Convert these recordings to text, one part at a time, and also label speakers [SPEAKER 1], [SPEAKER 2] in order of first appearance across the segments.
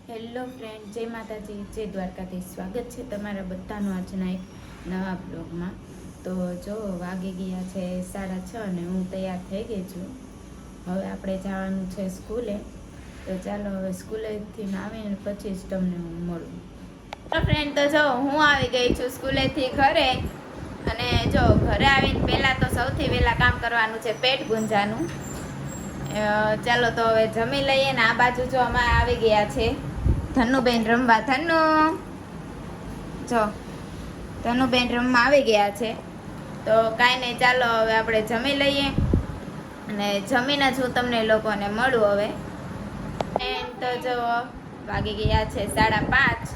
[SPEAKER 1] Hello friend, જય માતાજી, જય દ્વારકાધીશ. સ્વાગત છે તમારા બધાનું આજના એક નવા બ્લોગમાં. તો જો વાગી ગયા છે 6:30 અને હું તૈયાર થઈ ગઈ છું. હવે આપણે જવાનું છે સ્કૂલે. તો ચાલો હવે સ્કૂલેથી આવીને પછી જ તમને હું મળું. ફ્રેન્ડ, તો જો હું આવી ગઈ છું સ્કૂલેથી ઘરે. અને જો ઘરે આવીને પહેલાં તો સૌથી પહેલાં કામ કરવાનું છે પેટ ગુંજાનું. ચાલો તો હવે જમી લઈએ ને. આ બાજુ જો અમારે આવી ગયા છે ધનુબેન રમવા. જો ધનુબેન રમવા આવી ગયા છે. તો કાંઈ નહીં, ચાલો હવે આપણે જમી લઈએ અને જમીને જ હું તમને લોકોને મળું હવે. તો જો વાગી ગયા છે 5:30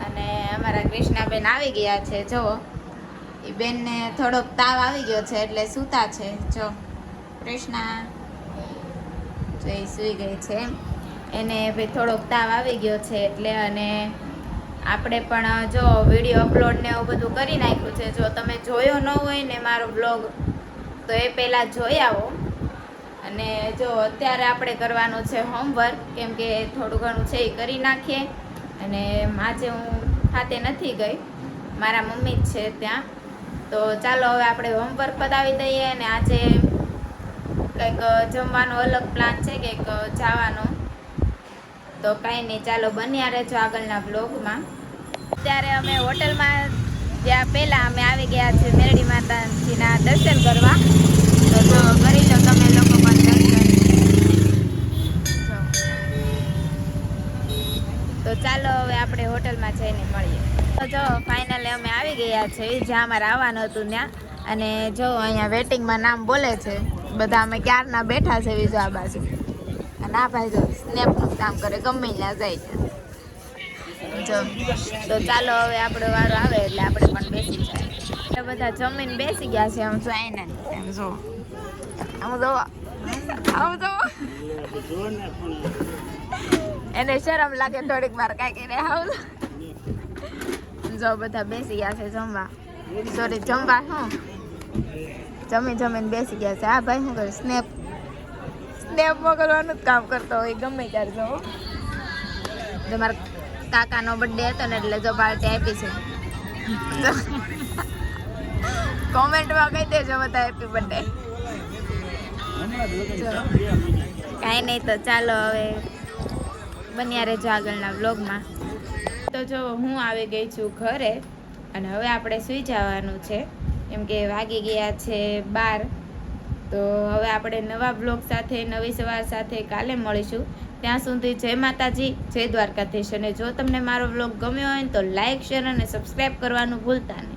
[SPEAKER 1] અને અમારા કૃષ્ણાબેન આવી ગયા છે. જો એ બેનને થોડોક તાવ આવી ગયો છે એટલે સૂતા છે. જો કૃષ્ણા જો એ સૂઈ ગઈ છે. એને ભાઈ થોડોક તાવ આવી ગયો છે એટલે. અને આપણે પણ જો વિડીયો અપલોડ ને એવું બધું કરી નાખ્યું છે. જો તમે જોયો ન હોય ને મારો બ્લોગ તો એ પહેલાં જોઈ આવો. અને જો અત્યારે આપણે કરવાનું છે હોમવર્ક, કેમ કે થોડું ઘણું છે એ કરી નાખીએ. અને આજે હું ખાતે નથી ગઈ, મારા મમ્મી જ છે ત્યાં. તો ચાલો હવે આપણે હોમવર્ક પતાવી દઈએ. અને આજે કંઈક જમવાનો અલગ પ્લાન છે, કંઈક જવાનો. તો કાંઈ નહીં, ચાલો બન્યા રહેજો આગળના બ્લોગમાં. અત્યારે અમે હોટલમાં જ્યાં પહેલાં અમે આવી ગયા છે મેરડી માતાજીના દર્શન કરવા. તો જો કરી લો તમે લોકો પણ દર્શન. તો ચાલો હવે આપણે હોટલમાં જઈને મળીએ. તો જો ફાઇનલી અમે આવી ગયા છે જ્યાં અમારે આવવાનું હતું ત્યાં. અને જો અહીંયા વેટિંગમાં નામ બોલે છે બધા. અમે ક્યારના બેઠા છે બીજો આ બાજુ. અને આ ભાઈ જો સ્નેપનું કામ કરે, ગમે ત્યાં જાય છે. જો તો ચાલો હવે આપણો વારો આવે એટલે આપણે પણ બેસી જાય. બધા જમીને બેસી ગયા છે. આમ જો આઈને એમ જો આમ જો એને શરમ લાગે થોડીક વાર કાંઈક એને આવું. જો બધા બેસી ગયા છે જમવા. સોરી, જમવા શું જમીને બેસી ગયા છે. આ ભાઈ શું કરે? સ્નેપ મોકલવાનું જ કામ કરતો હોય ગમે ત્યારે. જો મારા કાકાનો બર્થડે હતો ને એટલે જો પાર્ટી આપી છે. કોમેન્ટમાં કહી દેજો બધા હેપી બર્થડે. કાંઈ નહીં, તો ચાલો હવે બન્યા રહેજો આગળના વ્લોગમાં. તો જો હું આવી ગઈ છું ઘરે અને હવે આપણે સૂઈ જવાનું છે, કેમ કે વાગી ગયા છે 12. તો હવે આપણે નવા બ્લોગ સાથે, નવી સવાર સાથે કાલે મળીશું. ત્યાં સુધી જય માતાજી, જય દ્વારકાધીશ. અને જો તમને મારો બ્લોગ ગમ્યો હોય તો લાઈક, શેર અને સબસ્ક્રાઈબ કરવાનું ભૂલતા નહીં.